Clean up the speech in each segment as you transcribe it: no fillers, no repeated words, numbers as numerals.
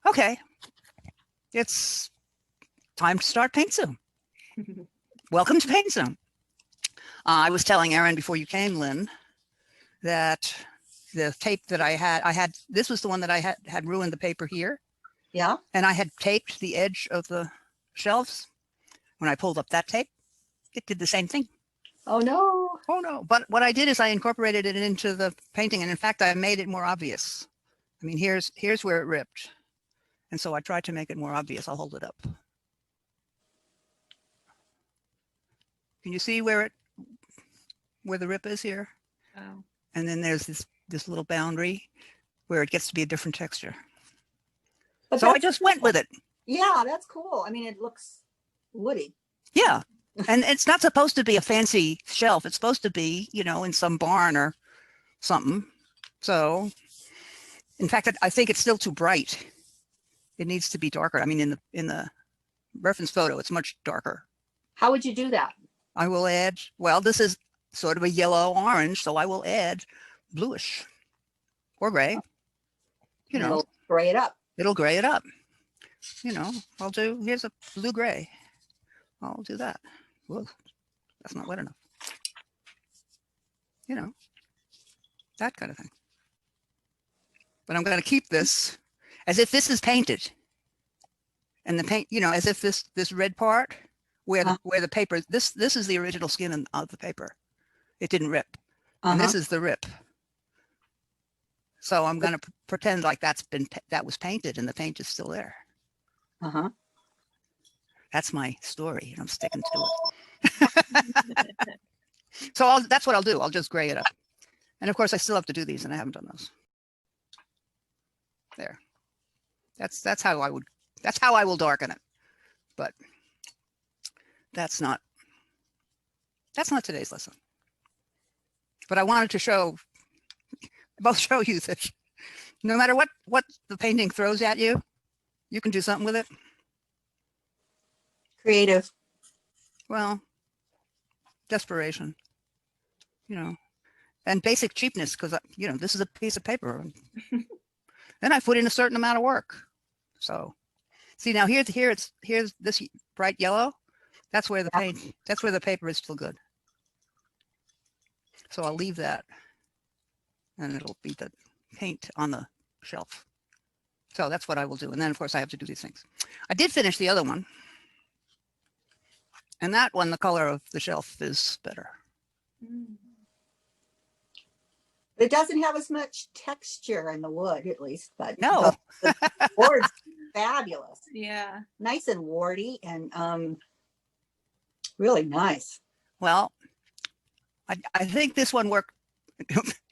Okay, it's time to start Paint Zoom. Welcome to Paint Zoom. I was telling Erin before you came, Lynn, that the tape that I had, this was the one that I had ruined the paper here. Yeah. And I had taped the edge of the shelves. When I pulled up that tape, it did the same thing. Oh no. Oh no. But what I did is I incorporated it into the painting. And in fact, I made it more obvious. I mean, here's where it ripped. And so I tried to make it more obvious. I'll hold it up. Can you see where the rip is here? Oh. And then there's this little boundary where it gets to be a different texture. But so I just went with it. Yeah, that's cool. I mean, it looks woody. Yeah. And it's not supposed to be a fancy shelf. It's supposed to be, you know, in some barn or something. So, in fact, I think it's still too bright. It needs to be darker. I mean, in the reference photo, it's much darker. How would you do that? I will add, well, this is sort of a yellow orange, so I will add bluish or gray. You know, it'll gray it up. It'll gray it up. You know, here's a blue gray. I'll do that. Whoa, that's not wet enough. You know, that kind of thing. But I'm going to keep this as if this is painted. And the paint, you know, as if this red part where the paper, this is the original skin of the paper. It didn't rip. And this is the rip. So I'm going to pretend like that was painted and the paint is still there. That's my story and I'm sticking to it. So that's what I'll do. I'll just gray it up. And of course I still have to do these and I haven't done those. There. That's how I will darken it. But that's not today's lesson. But I wanted to both show you that no matter what the painting throws at you, you can do something with it. Creative. Well, desperation, you know, and basic cheapness, because, you know, this is a piece of paper. Then I put in a certain amount of work. So see now here's this bright yellow. That's where the paper is still good. So I'll leave that and it'll be the paint on the shelf. So that's what I will do. And then of course I have to do these things. I did finish the other one. And that one, the color of the shelf is better. It doesn't have as much texture in the wood, at least, but no, the board's fabulous. Yeah, nice and warty and really nice. Well, I think this one worked.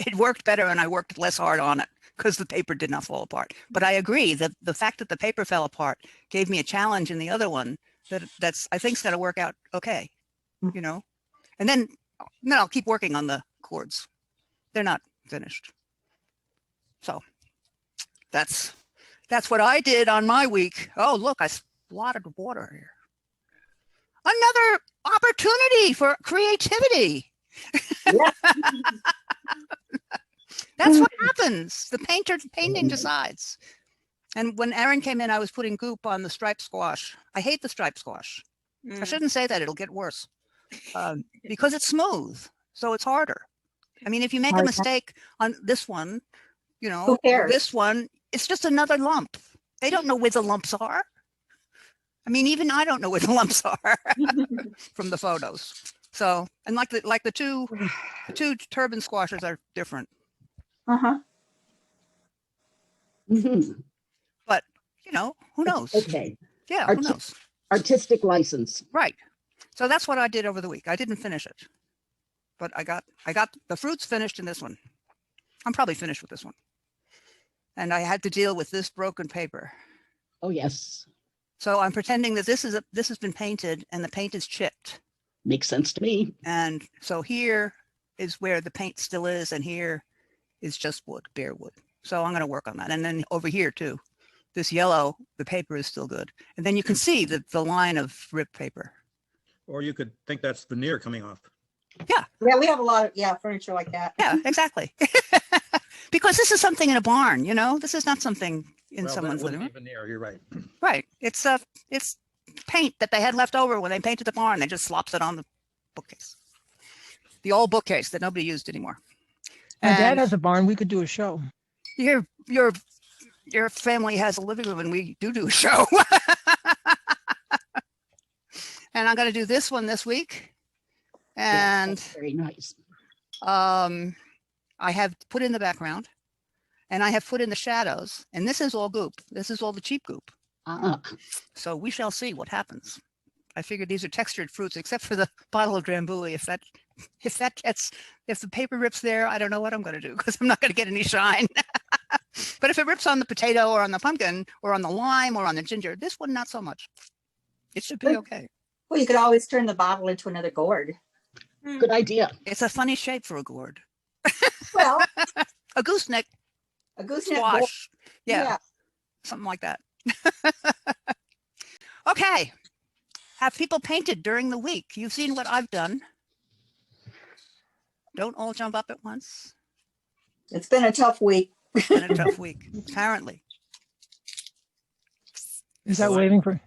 It worked better, and I worked less hard on it because the paper did not fall apart. But I agree that the fact that the paper fell apart gave me a challenge in the other one that's I think's going to work out okay. You know, and then I'll keep working on the chords. They're not finished. So that's what I did on my week. Oh, look, I splattered water here. Another opportunity for creativity. Yeah. That's what happens. The painting decides. And when Erin came in, I was putting goop on the striped squash. I hate the striped squash. I shouldn't say that, it'll get worse. Because it's smooth, so it's harder. I mean, if you make a mistake on this one, you know, this one, it's just another lump. They don't know where the lumps are. I mean, even I don't know where the lumps are from the photos. So, and like the two turban squashes are different. But, you know, who knows? Okay. Yeah, who knows? Artistic license. Right. So that's what I did over the week. I didn't finish it, but I got the fruits finished in this one. I'm probably finished with this one. And I had to deal with this broken paper. Oh, yes. So I'm pretending that this has been painted and the paint is chipped. Makes sense to me. And so here is where the paint still is, and here is just wood, bare wood. So I'm going to work on that. And then over here too, this yellow, the paper is still good. And then you can see the line of ripped paper. Or you could think that's veneer coming off. Yeah. Yeah, we have a lot of furniture like that. Yeah, exactly. Because this is something in a barn, you know, this is not something, in Well, that someone's living wouldn't room. be veneer, you're right. Right. It's paint that they had left over when they painted the barn. They just slops it on the bookcase. The old bookcase that nobody used anymore. My dad And has a barn. We could do a show. your family has a living room and we do a show. And I'm going to do this one this week. Yes, And that's very nice. I have put in the background and I have put in the shadows, and this is all goop. This is all the cheap goop. So we shall see what happens. I figured these are textured fruits, except for the bottle of Drambuie. If the paper rips there, I don't know what I'm going to do, because I'm not going to get any shine. But if it rips on the potato or on the pumpkin or on the lime or on the ginger, this one, not so much. It should be okay. Well, you could always turn the bottle into another gourd. Good idea. It's a funny shape for a gourd. Well, A gooseneck a gooseneck gourd. squash. Yeah, something like that. Okay. Have people painted during the week? You've seen what I've done. Don't all jump up at once. It's been a tough week. It's been a tough week, apparently. Is that So I- waving for?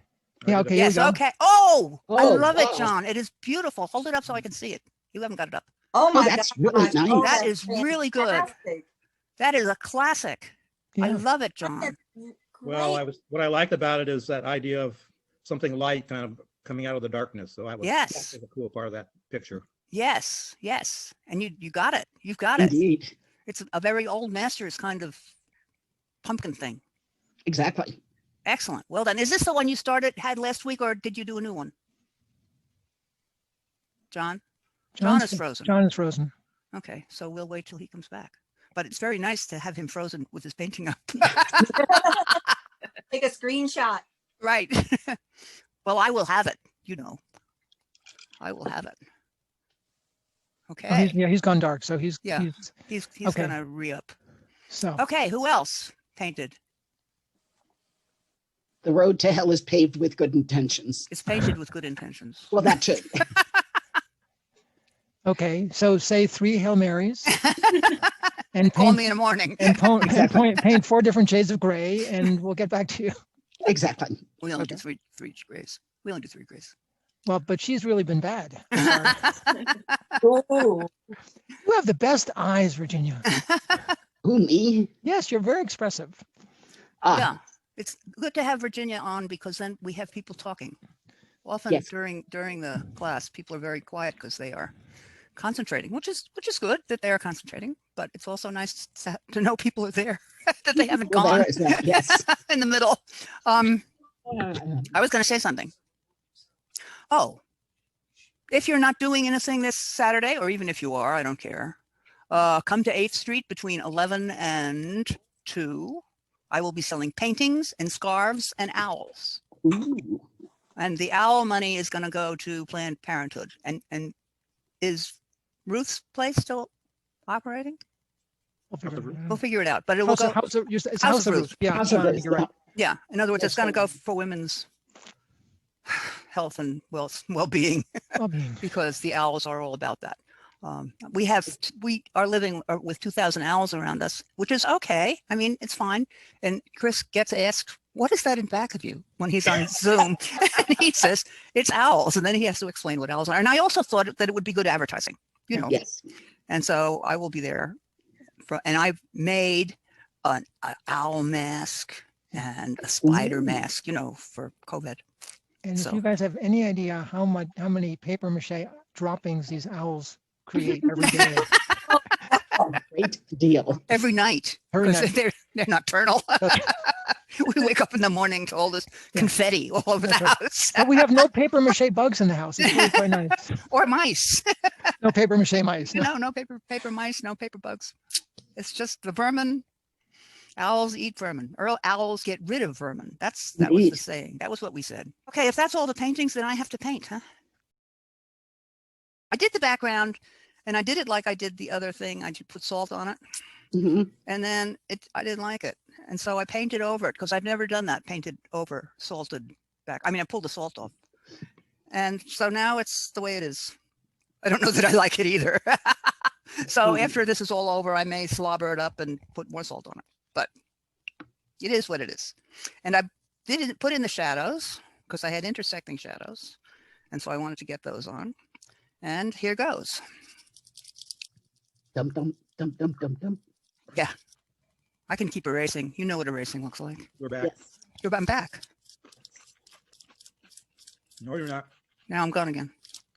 Yeah. Okay. Yes, Here we go. okay. Oh, I Oh, love it, wow. John. It is beautiful. Hold it up so I can see it. You haven't got it up. Oh my that's God. really nice. Oh, That that's is really good. fantastic. That is a classic. I Yeah. love it, John. That's Well, great. what I liked about it is that idea of something light kind of coming out of the darkness. So that was Yes. that was a cool part of that picture. Yes, yes. And you got it. You've got it. Indeed. It's a very old master's kind of pumpkin thing. Exactly. Excellent. Well done. Is this the one you had last week, or did you do a new one? John? John is frozen. John is frozen. Okay, so we'll wait till he comes back. But it's very nice to have him frozen with his painting up. Take a screenshot. Right. Well, I will have it, I will have it. Oh, Okay. he's gone dark. So he's Yeah. He's okay. gonna re-up. So Okay, who else painted? The road to hell is paved with good intentions. It's painted with good intentions. Well, that too. okay. So say 3 Hail Marys and Call paint me in the morning. and Exactly. paint 4 different shades of gray, and we'll get back to you. Exactly. We only do Okay. three grays. We only do 3 grays. Well, but she's really been bad. Ooh. You have the best eyes, Virginia. Who, me? Yes, you're very expressive. Yeah, it's good to have Virginia on, because then we have people talking. Often Yes. during the class, people are very quiet because they are concentrating, which is good that they are concentrating. But it's also nice to know people are there, that they haven't Well, gone there is that, yes. in the middle. I was going to say something. Oh, if you're not doing anything this Saturday, or even if you are, I don't care. Come to 8th Street between 11 and 2. I will be selling paintings and scarves and owls. Ooh. And the owl money is going to go to Planned Parenthood. And is Ruth's place still operating? We'll figure it out. But it will go. It's House of Ruth. Yeah, House of Ruth, you're right. Yeah. In other words, Yes, it's going to so- go for women's health and well-being, Well-being. because the owls are all about that. We are living with 2,000 owls around us, which is okay. I mean, it's fine. And Chris gets asked, "What is that in back of you?" when he's on Zoom. And he says, "It's owls." And then he has to explain what owls are. And I also thought that it would be good advertising, Yes. And so I will be there. And I've made an owl mask and a spider Ooh. mask, for COVID. And So- if you guys have any idea how many paper mache droppings these owls create every day, Great deal. Every night. Every 'Cause night. they're nocturnal. We wake up in the morning to all this Yeah. confetti all over the That's right. house. but we have no paper mache bugs in the house. It's really quite nice. Or mice. No paper mache mice. No. No paper mice, no paper bugs. It's just the vermin. Owls eat vermin. Or owls get rid of vermin. That was the Indeed. saying. That was what we said. Okay, if that's all the paintings, then I have to paint, huh? I did the background, and I did it like I did the other thing. I just put salt on it, Mhm. and then I didn't like it. And so I painted over it, because I've never done that, painted over salted back. I mean, I pulled the salt off. And so now it's the way it is. I don't know that I like it either. So Mhm. after this is all over, I may slobber it up and put more salt on it. But It is what it is. And I didn't put in the shadows because I had intersecting shadows. And so I wanted to get those on. And here goes. Dum, dum, dum, dum, dum, dum. Yeah. I can keep erasing. You know what erasing looks like. We're back. Yes. I'm back. No, you're not. Now I'm gone again.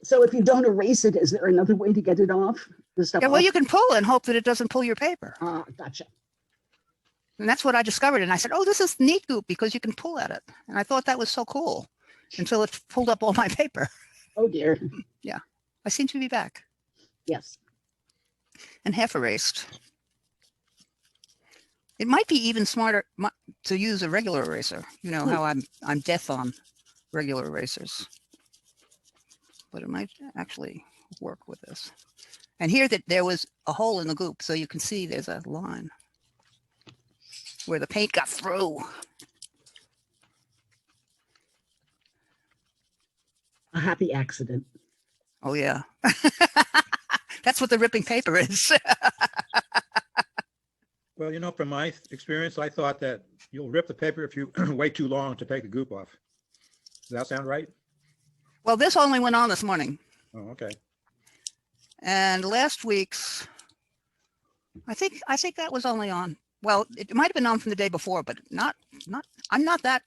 So if you don't erase it, is there another way to get it off? The stuff Yeah, well, off? you can pull and hope that it doesn't pull your paper. Ah, gotcha. And that's what I discovered. And I said, oh, this is neat goop because you can pull at it. And I thought that was so cool until it pulled up all my paper. Oh dear. I seem to be back Yes. and half erased. It might be even smarter to use a regular eraser. You know how I'm death on regular erasers. But it might actually work with this. And here that there was a hole in the goop, so you can see there's a line where the paint got through. A happy accident. Oh yeah. That's what the ripping paper is. Well, you know, from my experience, I thought that you'll rip the paper if you wait too long to take the goop off. Does that sound right? Well, this only went on this morning. Oh, okay. And last week's, I think that was only on. Well, it might have been on from the day before, but I'm not that,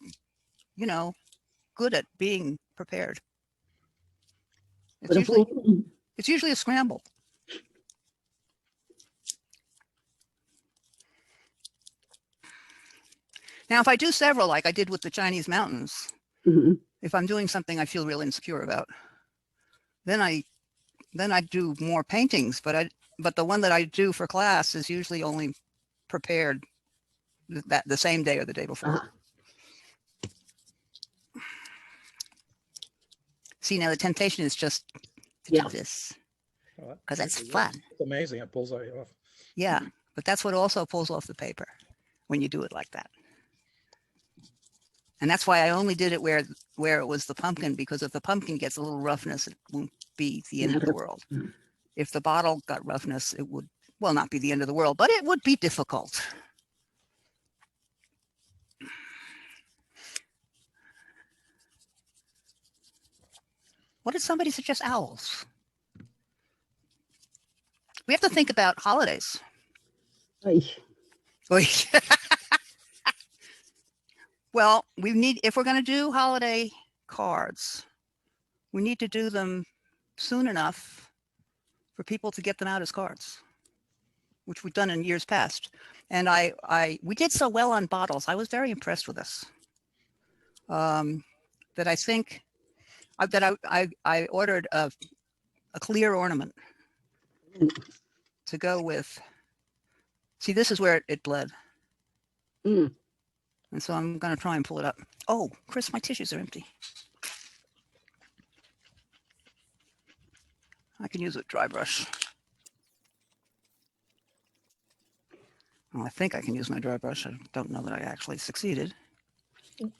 good at being prepared. But if we- It's usually a scramble. Now, if I do several, like I did with the Chinese mountains, Mhm. if I'm doing something I feel really insecure about, then I do more paintings. But the one that I do for class is usually only prepared the same day or the day before. Uh-huh. See, now the temptation is just to Yeah. do this Well, because that's fun. It's amazing. It pulls it off. Yeah, but that's what also pulls off the paper when you do it like that. And that's why I only did it where it was the pumpkin, because if the pumpkin gets a little roughness, it won't be the end of the Matter. world. Mm. If the bottle got roughness, it would, well, not be the end of the world, but it would be difficult. What did somebody suggest? Owls. We have to think about holidays. Ay, Oy. Well, if we're going to do holiday cards, we need to do them soon enough for people to get them out as cards, which we've done in years past. And we did so well on bottles. I was very impressed with this. That I think that I ordered a clear ornament to go with. See, this is where it bled. mm. And so I'm going to try and pull it up. Oh, Chris, my tissues are empty. I can use a dry brush. Well, I think I can use my dry brush. I don't know that I actually succeeded.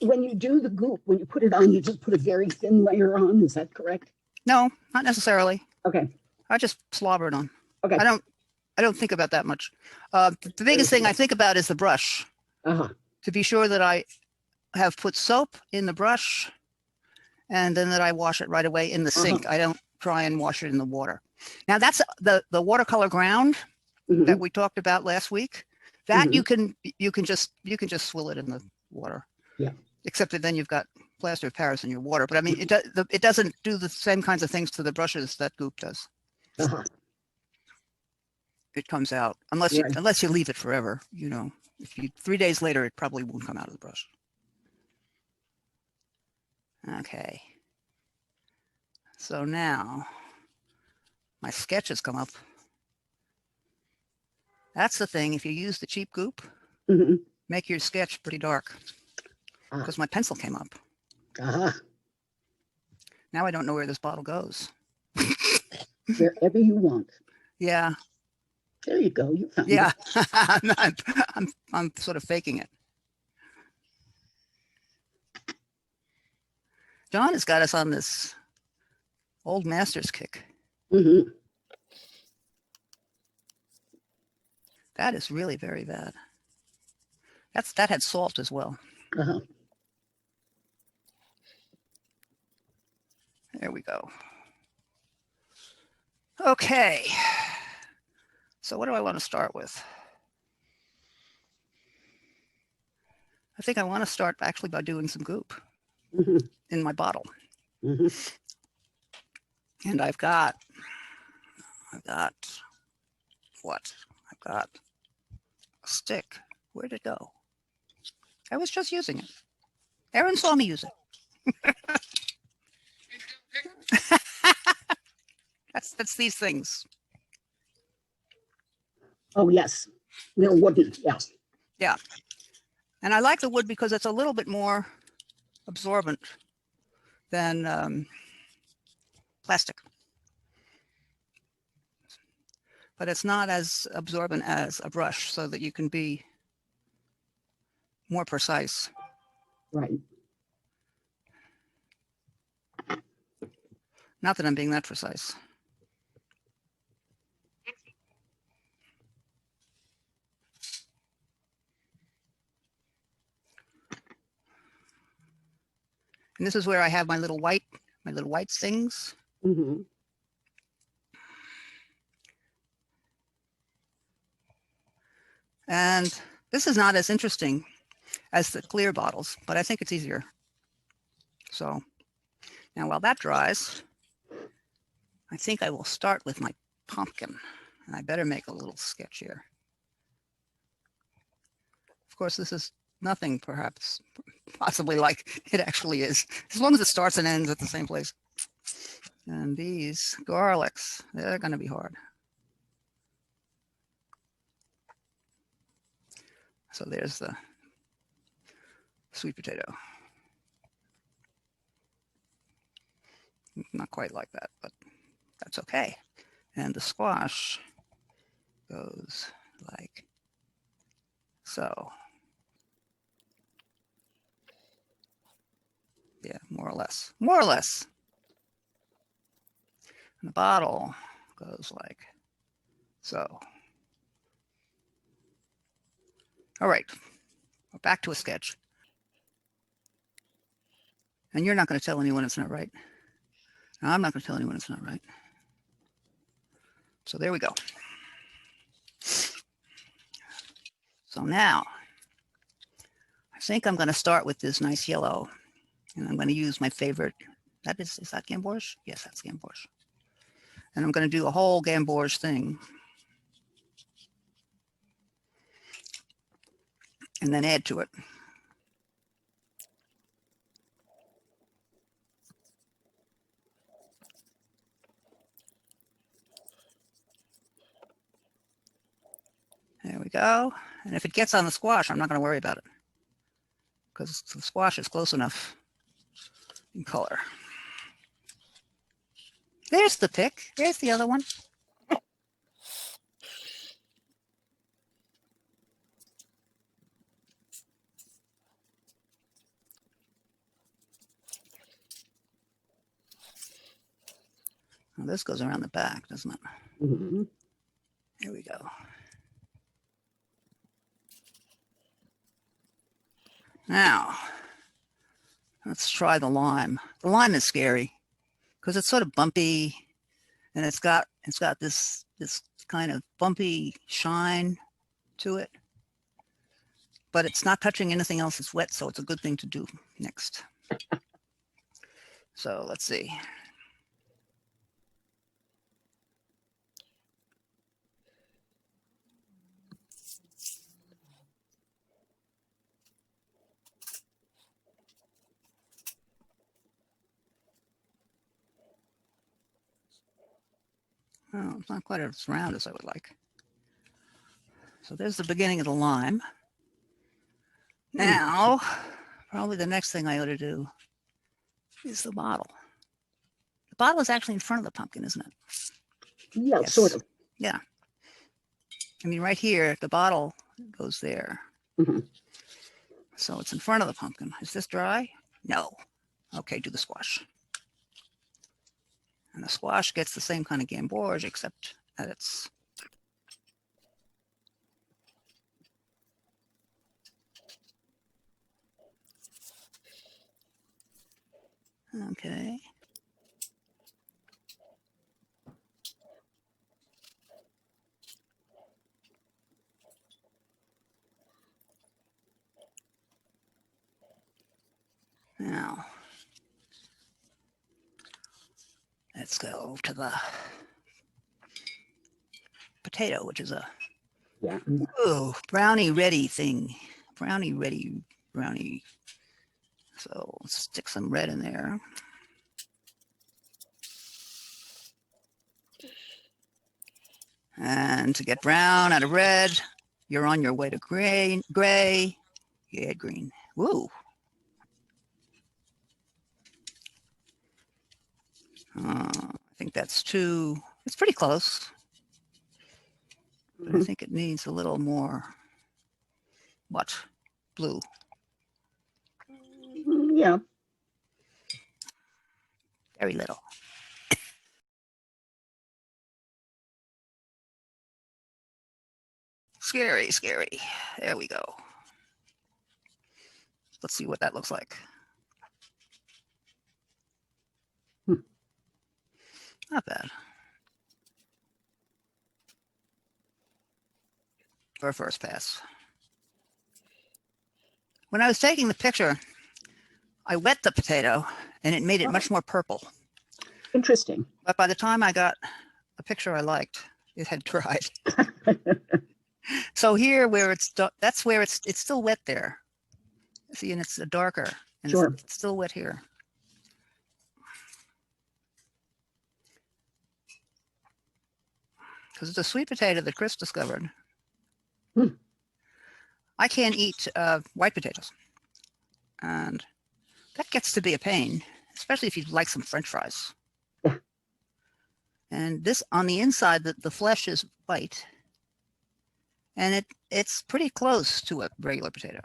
When you do the goop, when you put it on, you just put a very thin layer on. Is that correct? No, not necessarily. Okay. I just slobber it on. Okay. I don't think about that much. The biggest thing I think about is the brush, Uh-huh. to be sure that I have put soap in the brush and then that I wash it right away in the sink. I don't try and wash it in the water. Now that's the watercolor ground Mhm. that we talked about last week. That Mhm. you can just swill it in the water. Yeah. Except that then you've got plaster of Paris in your water. But I mean, it doesn't do the same kinds of things to the brushes that goop does. Uh-huh. It comes out unless you leave it forever. If 3 days later, it probably won't come out of the brush. Okay. So now my sketch has come up. That's the thing. If you use the cheap goop, Mhm. make your sketch pretty dark, because my pencil came up. Uh-huh. Now I don't know where this bottle goes. Wherever you want. Yeah. There you go. You found Yeah. it. I'm sort of faking it. John has got us on this old masters kick. Mhm. That is really very bad. That had salt as well. Uh-huh. There we go. Okay. So what do I want to start with? I think I want to start actually by doing some goop Mhm. in my bottle. Mhm. And I've got what? I've got a stick. Where'd it go? I was just using it. Erin saw me use it. That's these things. Oh, yes. They're wooden. Yeah. Yeah. And I like the wood because it's a little bit more absorbent than plastic. But it's not as absorbent as a brush, so that you can be more precise. Right. Not that I'm being that precise. And this is where I have my little white things. Hmm. And this is not as interesting as the clear bottles, but I think it's easier. So now while that dries, I think I will start with my pumpkin. And I better make a little sketch here. Of course, this is nothing perhaps possibly like it actually is, as long as it starts and ends at the same place. And these garlics, they're going to be hard. So there's the sweet potato. Not quite like that, but that's okay. And the squash goes like so. Yeah, more or less. More or less. And the bottle goes like so. All right, we're back to a sketch. And you're not going to tell anyone it's not right. And I'm not going to tell anyone it's not right. So there we go. So now, I think I'm going to start with this nice yellow. And I'm going to use my favorite. Is that Gamboge? Yes, that's Gamboge. And I'm going to do a whole Gamboge thing. And then add to it. There we go. And if it gets on the squash, I'm not going to worry about it, because the squash is close enough in color. There's the pick. There's the other one. Well, this goes around the back, doesn't it? Hmm. Here we go. Now, let's try the lime. The lime is scary because it's sort of bumpy, and it's got this kind of bumpy shine to it. But it's not touching anything else that's wet, so it's a good thing to do next. So let's see. Oh, it's not quite as round as I would like. So there's the beginning of the lime. Now, probably the next thing I ought to do is the bottle. The bottle is actually in front of the pumpkin, isn't it? Yeah, Yes. sort of. Yeah. I mean, right here, the bottle goes there. Mhm. So it's in front of the pumpkin. Is this dry? No. Okay, do the squash. And the squash gets the same kind of Gamboge, except that it's Okay. Now, let's go to the potato, which is a Yeah. brownie ready thing. Brownie ready brownie. So stick some red in there. And to get brown out of red, you're on your way to gray. You add green. Woo. I think that's too, it's pretty close. But I think it needs a little more, what? Blue. Yeah. Very little. Scary, scary. There we go. Let's see what that looks like. Not bad. For a first pass. When I was taking the picture, I wet the potato and it made it much more purple. Interesting. But by the time I got a picture I liked, it had dried. So here where that's where it's still wet there. See, and it's darker and Sure. it's still wet here. Because it's a sweet potato that Chris discovered. I can't eat white potatoes. And that gets to be a pain, especially if you'd like some French fries. Yeah. And this, on the inside, the flesh is white. And it's pretty close to a regular potato.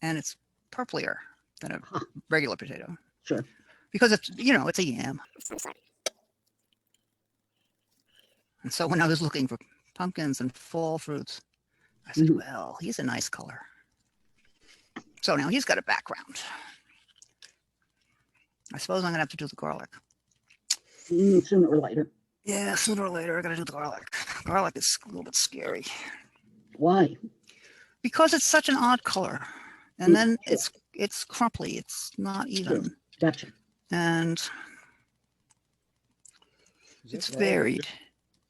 And it's purplier than a regular potato. Sure. Because it's, it's a yam. And so when I was looking for pumpkins and fall fruits, I said, well, he's a nice color. So now he's got a background. I suppose I'm going to have to do the garlic. Sooner or later. Yeah, sooner or later, I got to do the garlic. Garlic is a little bit scary. Why? Because it's such an odd color. And then it's crumply. It's not even. Sure. Gotcha. And Is that it's garlic or varied.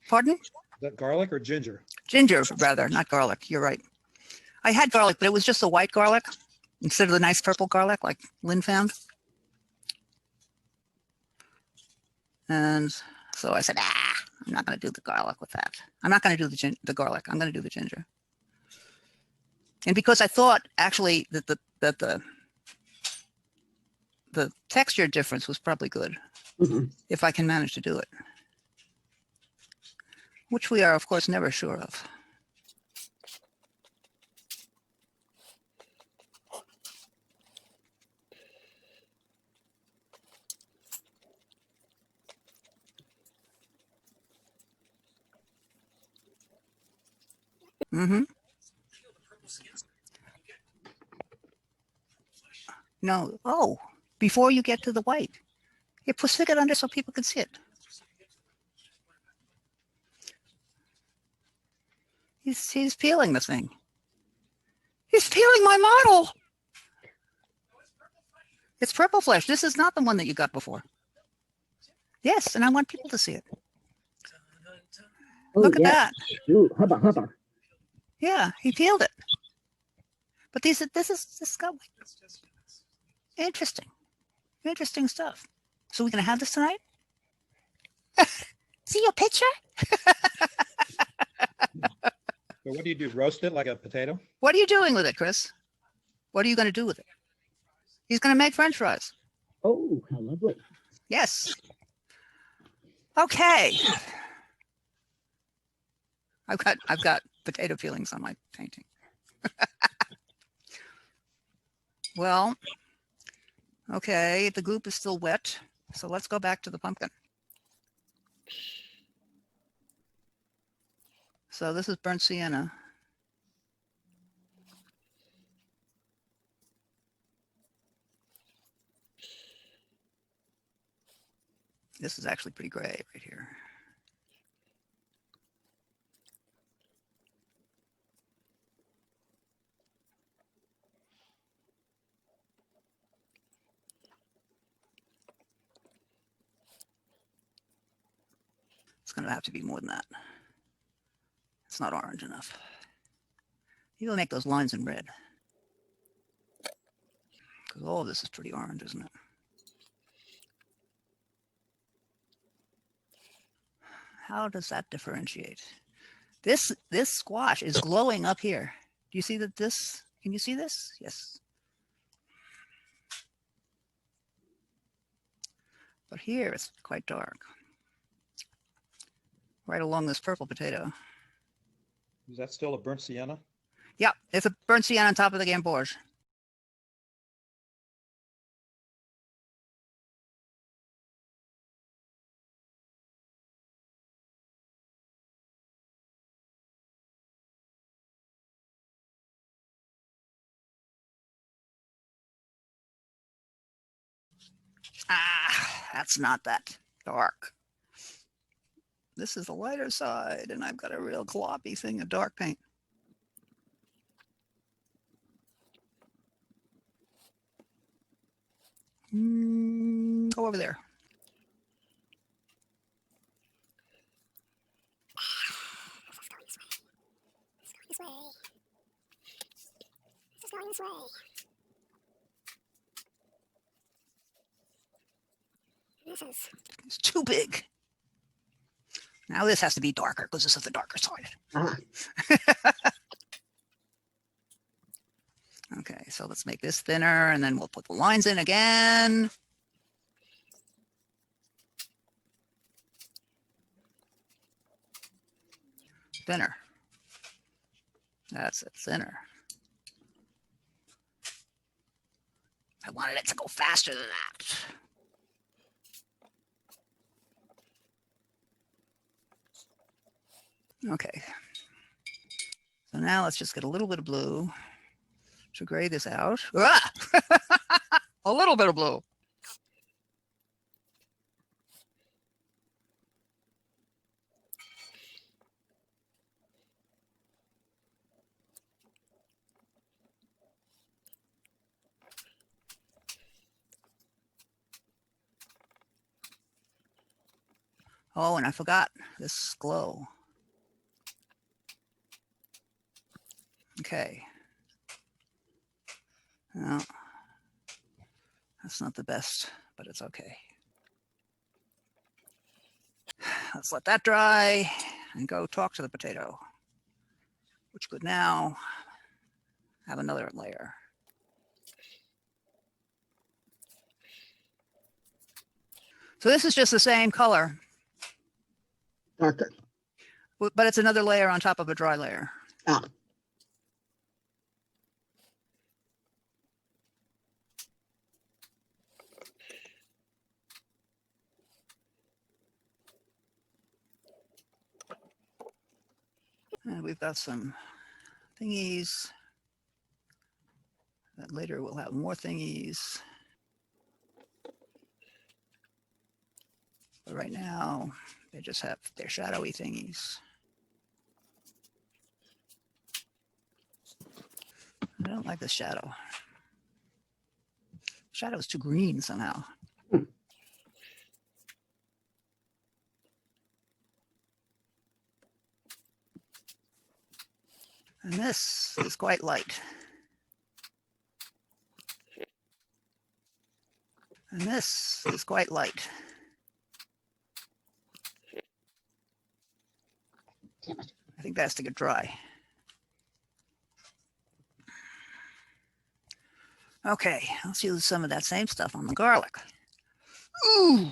Pardon? Is that garlic or ginger? Ginger, rather, not garlic. You're right. I had garlic, but it was just a white garlic instead of the nice purple garlic like Lynn found. And so I said, I'm not going to do the garlic with that. I'm not going to do the garlic. I'm going to do the ginger. And because I thought actually that the texture difference was probably good if I can manage to do it, which we are, of course, never sure of. No. Oh, before you get to the white, you stick it under so people can see it. He's peeling the thing. He's peeling my model. It's purple flesh. This is not the one that you got before. Yes, and I want people to see it. Oh, Look at that. Ooh, hubba. Yeah, he peeled it. But this got interesting stuff. So we're gonna have this tonight. See your picture? So what do you do? Roast it like a potato? What are you doing with it, Chris? What are you gonna do with it? He's gonna make French fries. Oh, how lovely. Yes. Okay. I've got potato peelings on my painting. Well, okay, the goop is still wet, so let's go back to the pumpkin. So this is burnt sienna. This is actually pretty gray right here. It's going to have to be more than that. It's not orange enough. You'll make those lines in red. Because all of this is pretty orange, isn't it? How does that differentiate? This squash is glowing up here. Do you see that this, can you see this? Yes. But here it's quite dark. Right along this purple potato. Is that still a burnt sienna? Yeah, it's a burnt sienna on top of the gamboge. Ah, that's not that dark. This is the lighter side, and I've got a real gloppy thing of dark paint. Go over there. This way. This is going this way. This is. It's too big. Now this has to be darker because this is the darker side. Ah, Okay, so let's make this thinner, and then we'll put the lines in again. Thinner. That's it, thinner. I wanted it to go faster than that. Okay. So now let's just get a little bit of blue to gray this out. Ah! A little bit of blue. Oh, and I forgot this glow. Okay. No, that's not the best, but it's okay. Let's let that dry and go talk to the potato, which could now have another layer. So this is just the same color, darker. but it's another layer on top of a dry layer. Ah, And we've got some thingies that later we'll have more thingies. But right now, they just have their shadowy thingies. I don't like this shadow. Shadow is too green somehow. And this is quite light. And this is quite light. damn it. I think that has to get dry. Okay, let's use some of that same stuff on the garlic. Ooh.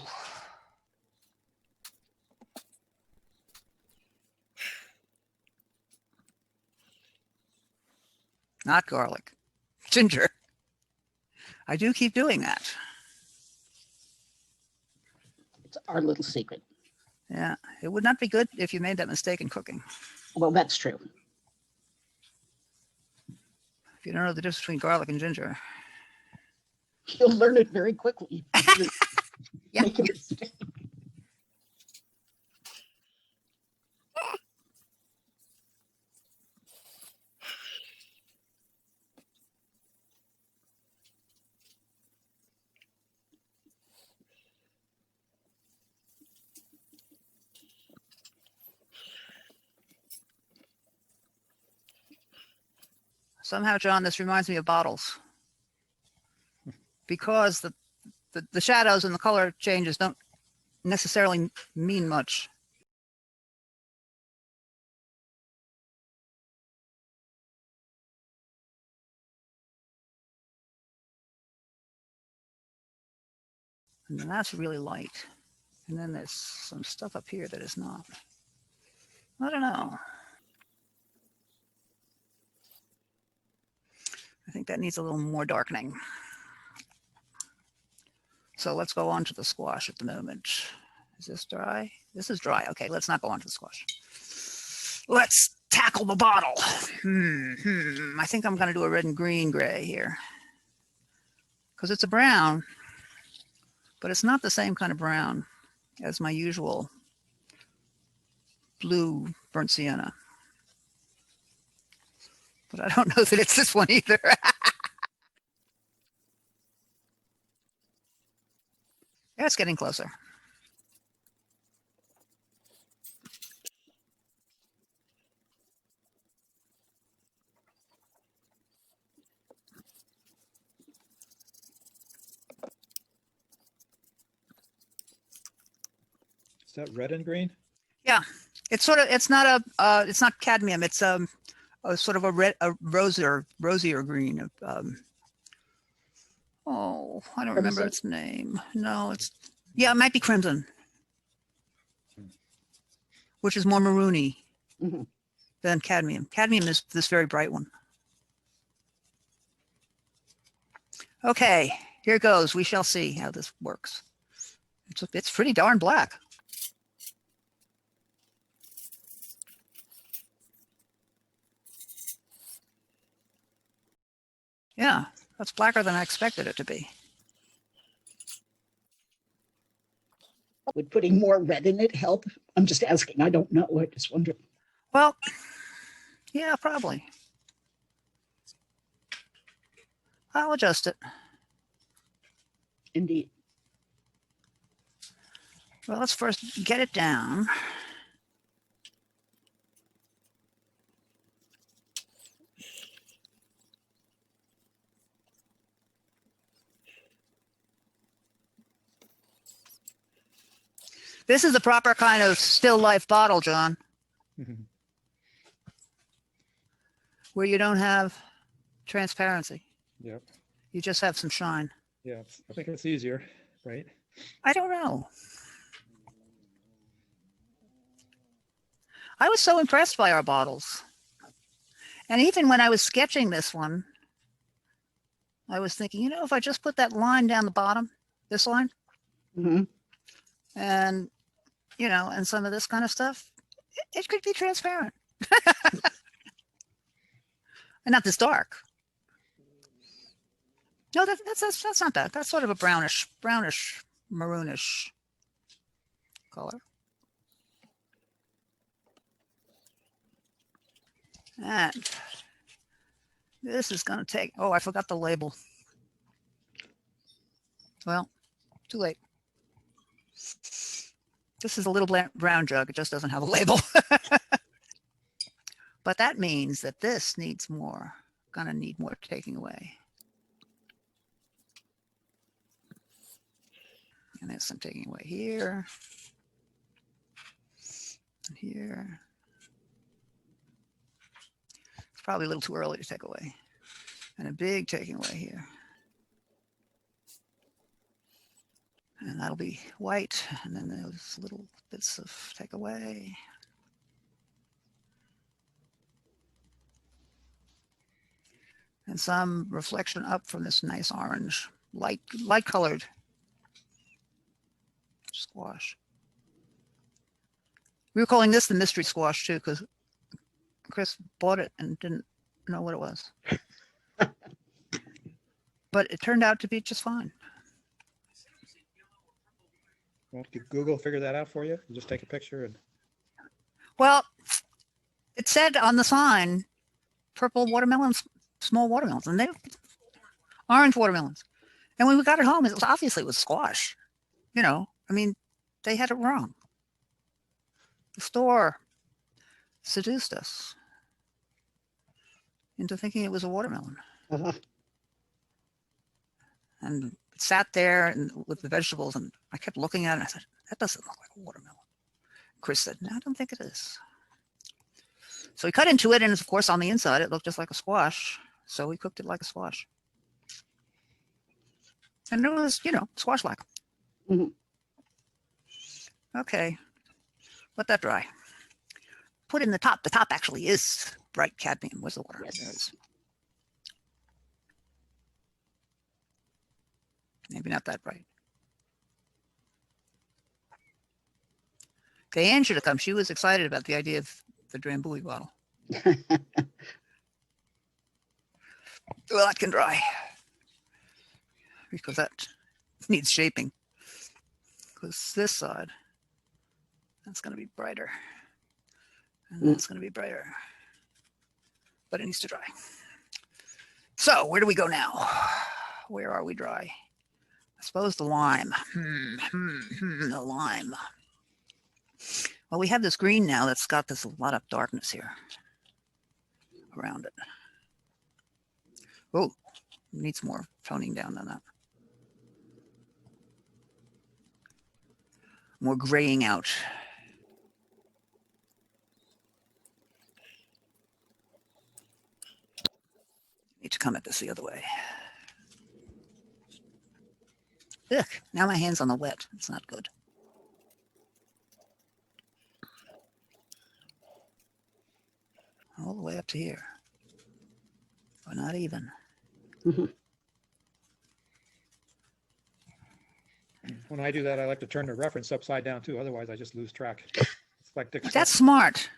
Not garlic, ginger. I do keep doing that. It's our little secret. Yeah, it would not be good if you made that mistake in cooking. Well, that's true. If you don't know the difference between garlic and ginger. You'll learn it very quickly. Yeah. Make a mistake. Somehow, John, this reminds me of bottles because the shadows and the color changes don't necessarily mean much. And then that's really light. And then there's some stuff up here that is not. I don't know. I think that needs a little more darkening. So let's go on to the squash at the moment. Is this dry? This is dry. Okay, let's not go on to the squash. Let's tackle the bottle. I think I'm going to do a red and green gray here because it's a brown, but it's not the same kind of brown as my usual blue burnt sienna. But I don't know that it's this one either. Yeah, it's getting closer. Is that red and green? Yeah, it's sort of, it's not cadmium. It's a sort of a rosier green. Oh, I don't remember Crimson? its name. No, yeah, it might be crimson, which is more maroony Mhm. than cadmium. Cadmium is this very bright one. Okay, here goes. We shall see how this works. It's pretty darn black. Yeah, that's blacker than I expected it to be. Would putting more red in it help? I'm just asking. I don't know. I just wonder. Well, yeah, probably. I'll adjust it. Indeed. Well, let's first get it down. This is the proper kind of still life bottle, John, where you don't have transparency. Yep. You just have some shine. Yeah, I think it's easier, right? I don't know. I was so impressed by our bottles. And even when I was sketching this one, I was thinking, you know, if I just put that line down the bottom, this line, Mhm. and, you know, and some of this kind of stuff, it could be transparent. And not this dark. No, that's not bad. That's sort of a brownish, maroonish color. And this is going to take, oh, I forgot the label. Well, too late. This is a little brown jug. It just doesn't have a label. But that means that this needs more, going to need more taking away. And there's some taking away here. And here. It's probably a little too early to take away. And a big taking away here. And that'll be white. And then there's little bits of take away. And some reflection up from this nice orange, light colored squash. We were calling this the mystery squash too, because Chris bought it and didn't know what it was. But it turned out to be just fine. Well, did Google figure that out for you? You just take a picture and. Well, it said on the sign, purple watermelons, small watermelons, and they orange watermelons. And when we got it home, it was obviously it was squash. You know, I mean, they had it wrong. The store seduced us. into thinking it was a watermelon. Uh, And it sat there and with the vegetables, and I kept looking at it. And I said, that doesn't look like a watermelon. Chris said, no, I don't think it is. So we cut into it, and of course, on the inside, it looked just like a squash. So we cooked it like a squash. And it was, squash-like. Mhm. Okay, let that dry. Put in the top. The top actually is bright cadmium. Where's the water? Yes. There it is. Maybe not that bright. Okay, Anne should have come. She was excited about the idea of the Drambuie bottle. Well, that can dry because that needs shaping. Because this side, that's going to be brighter. And that's going to be brighter. But it needs to dry. So where do we go now? Where are we dry? I suppose the lime. The lime. Well, we have this green now that's got this a lot of darkness here around it. Oh, needs more toning down than that. More graying out. Need to come at this the other way. Ugh, now my hand's on the wet. It's not good. All the way up to here. But not even. Mhm. When I do that, I like to turn the reference upside down too. Otherwise, I just lose track. It's like Dick That's Stuff. smart.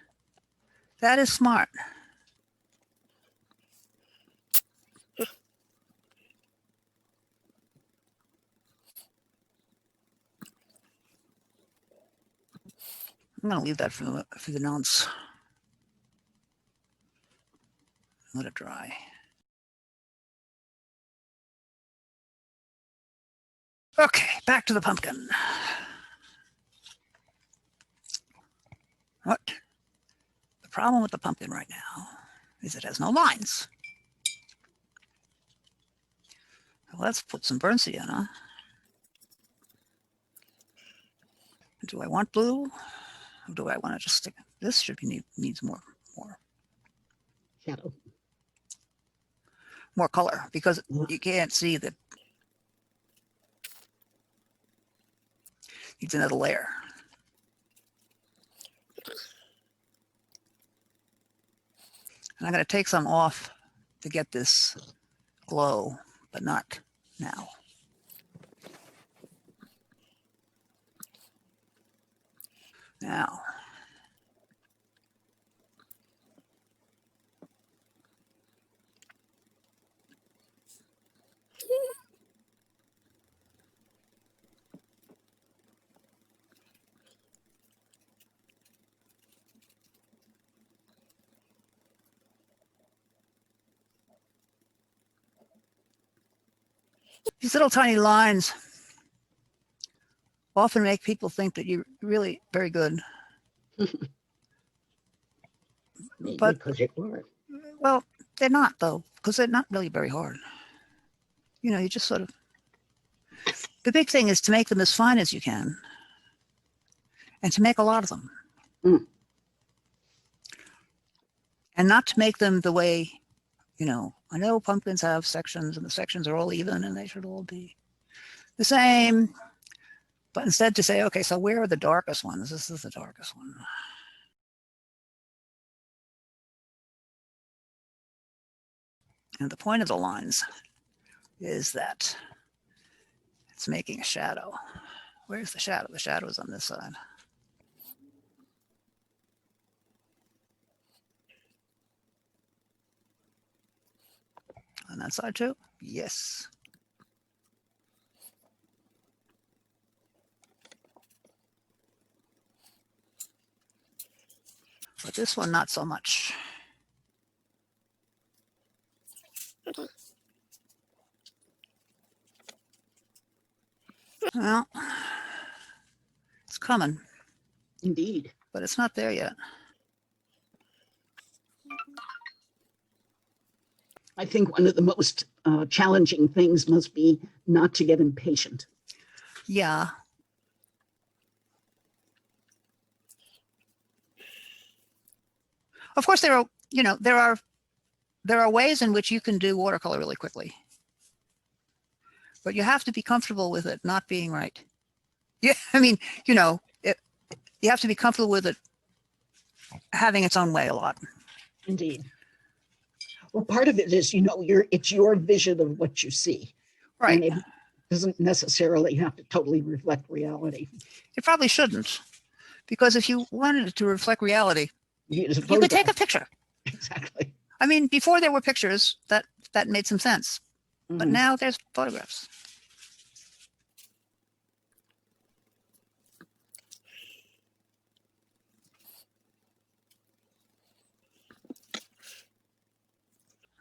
That is smart. I'm going to leave that for the nonce. Let it dry. Okay, back to the pumpkin. What? The problem with the pumpkin right now is it has no lines. Well, let's put some burnt sienna. Do I want blue? Or do I want to just stick? This should be needs more Shadow. color because you can't see the. Needs another layer. And I'm going to take some off to get this glow, but not now. Now. These little tiny lines often make people think that you're really very good. Maybe But- because it were. Well, they're not though, because they're not really very hard. You just sort of, the big thing is to make them as fine as you can and to make a lot of them. Mm. And not to make them the way, I know pumpkins have sections and the sections are all even and they should all be the same. But instead to say, okay, so where are the darkest ones? This is the darkest one. And the point of the lines is that it's making a shadow. Where's the shadow? The shadow is on this side. On that side too? Yes. But this one, not so much. Okay. Well, it's coming, Indeed. but it's not there yet. I think one of the most challenging things must be not to get impatient. Yeah. Of course, there are ways in which you can do watercolor really quickly, but you have to be comfortable with it not being right. Yeah, I mean, you have to be comfortable with it having its own way a lot. Indeed. Well, part of it is, it's your vision of what you see. Right. And it doesn't necessarily have to totally reflect reality. It probably shouldn't, because if you wanted it to reflect reality, You use a you could take a photograph. picture. Exactly. I mean, before there were pictures, that made some sense, but Mhm. now there's photographs.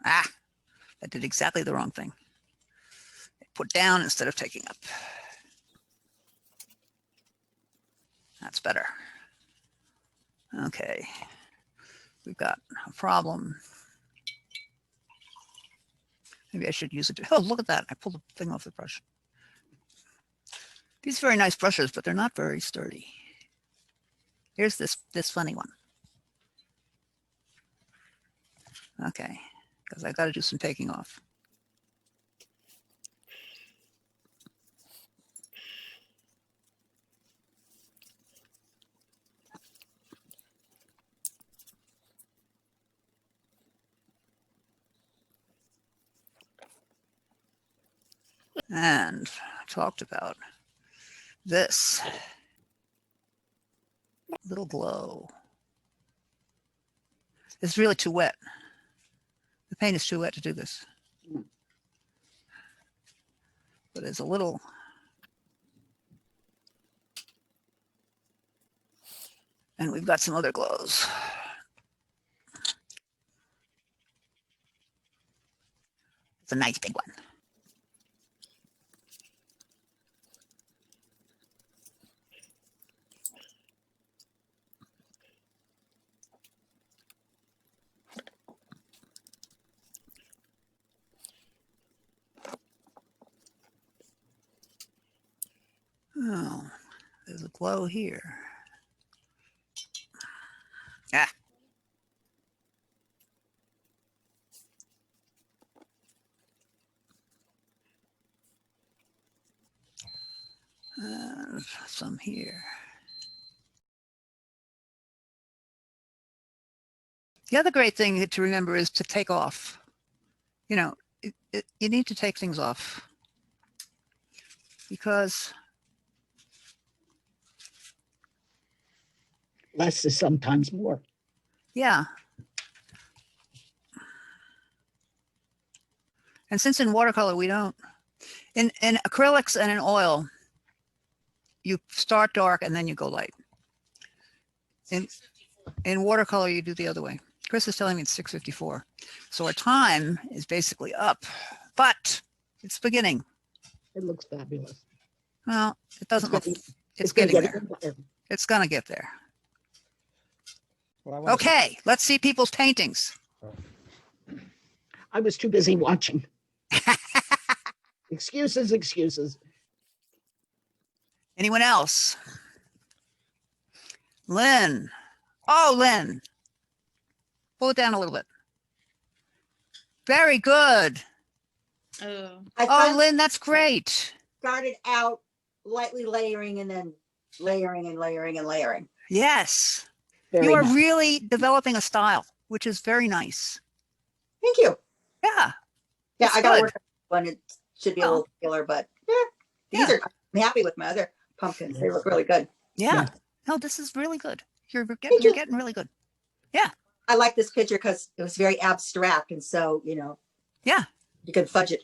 Ah, I did exactly the wrong thing. Put down instead of taking up. That's better. Okay, we've got a problem. Maybe I should use it. Oh, look at that. I pulled the thing off the brush. These are very nice brushes, but they're not very sturdy. Here's this funny one. Okay, because I got to do some taking off. And talked about this little glow. It's really too wet. The paint is too wet to do this. But there's a little. And we've got some other glows. It's a nice big one. Oh, there's a glow here. Ah. And some here. The other great thing to remember is to take off. You need to take things off because Less is sometimes more. yeah. And since in watercolor we don't, in acrylics and in oil, you start dark and then you go light. In watercolor, you do the other way. Chris is telling me it's 6:54. So our time is basically up, but it's beginning. It looks fabulous. Well, it doesn't look, it's gonna getting get there. there. It's going to get there. Well, I wanna- Okay, let's see people's paintings. I was too busy watching. Excuses. Anyone else? Lynn. Oh, Lynn. Pull it down a little bit. Very good. Oh, I Oh, finally Lynn, that's great. started out lightly layering and then layering and layering and layering. Yes. Very You are nice. really developing a style, which is very nice. Thank you. Yeah. Yeah, That's I got to good. work on it. Should be a Oh. little paler, but these Yeah. are. I'm happy with my other pumpkins. They look really good. Yeah. Yeah. No, this is really good. You're Thank you're you. getting really good. I like this picture because it was very abstract, and so Yeah. you can fudge it.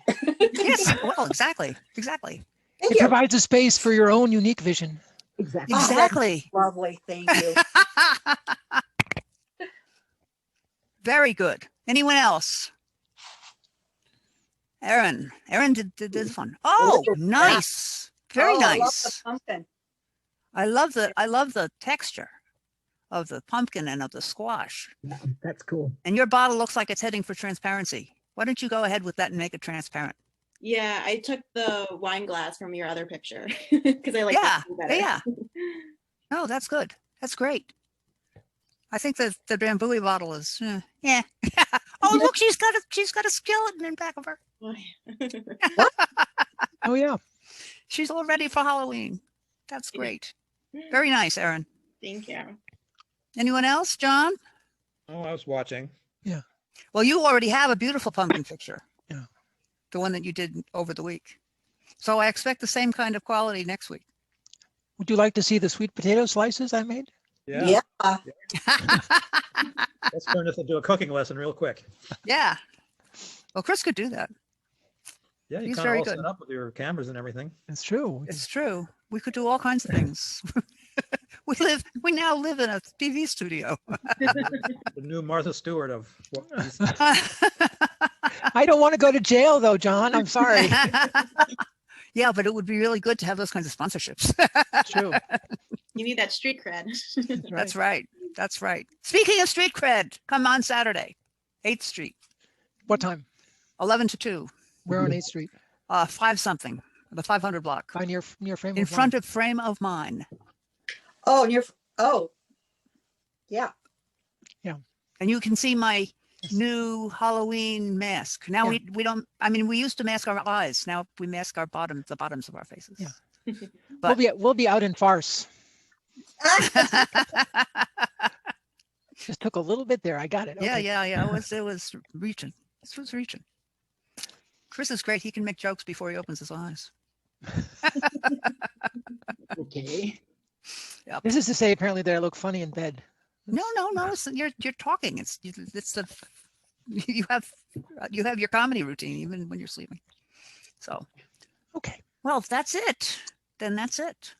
Yes. Well, exactly. Exactly. Thank It you. provides a space for your own unique vision. Exactly. Oh, that's Exactly. lovely. Thank you. Very good. Anyone else? Erin did this one. Oh, Look at that. nice. Very Oh, I love the nice. pumpkin. I love the texture of the pumpkin and of the squash. That's cool. And your bottle looks like it's heading for transparency. Why don't you go ahead with that and make it transparent? Yeah, I took the wine glass from your other picture because I like Yeah, that one better. yeah. No, that's good. That's great. I think that the Drambuie bottle is, yeah. Oh, look, she's got a skeleton in back of her. Oh, yeah. Oh, yeah. She's all ready for Halloween. That's great. Very nice, Erin. Thank you. Anyone else, John? Oh, I was watching. Well, you already have a beautiful pumpkin picture. Yeah. The one that you did over the week. So I expect the same kind of quality next week. Would you like to see the sweet potato slices I made? Yeah. Yeah. Let's turn this into a cooking lesson real quick. Yeah. Well, Chris could do that. Yeah, you He's kind of very all good. set up with your cameras and everything. It's true. It's true. We could do all kinds of things. We now live in a TV studio. The new Martha Stewart of what I don't want to go to jail though, John. I'm sorry. Yeah, but it would be really good to have those kinds of sponsorships. It's true. You need that street cred. That's right. That's right. Speaking of street cred, come on Saturday, 8th Street, What time? 11 to 2, We're on 8th Street. 5 something, the 500 block, By near frame. in of front Mind. of Frame of Mine. Oh, and yeah. And you can see my new Halloween mask. Now Yeah. we don't, I mean, we used to mask our eyes. Now we mask our the bottoms of our faces. Yeah. But- We'll be out in farce. Just took a little bit there. I got it. Yeah, Okay. yeah. It was reaching. This was reaching. Chris is great. He can make jokes before he opens his eyes. Okay. This is to say apparently that I look funny in bed. No. It's, you're talking. It's the you have your comedy routine even when you're sleeping. So, Okay. well, if that's it, then that's it.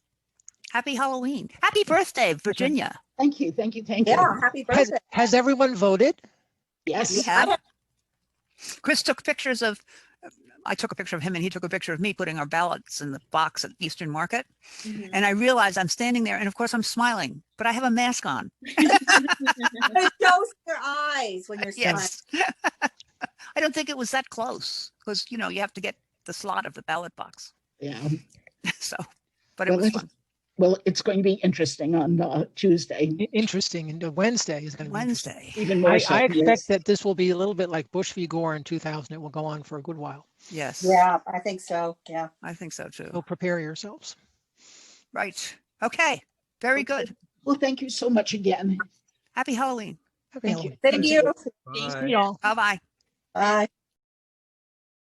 Happy Halloween. Happy birthday, Virginia. Thank you. Thank you. Thank you. Yeah. Happy birthday. Has everyone voted? We Yes. have. Chris took pictures of. I took a picture of him and he took a picture of me putting our ballots in the box at Eastern Market. Mhm. And I realized I'm standing there and of course I'm smiling, but I have a mask on. It shows your eyes when you're smiling. Yes. I don't think it was that close because, you have to get the slot of the ballot box. Yeah. So, but it Well, was that's- fun. Well, it's going to be interesting on Tuesday. Interesting. And Wednesday is going to be interesting. Wednesday. Even more so. I yes. expect that this will be a little bit like Bush v. Gore in 2000. It will go on for a good while. Yes. Yeah, I think so. Yeah. I think so too. So prepare yourselves. Right. Okay. Very good. Well, thank you so much again. Happy Halloween. Happy Thank Halloween. you. Thank you. Thank Bye. See y'all. Bye-bye. Bye.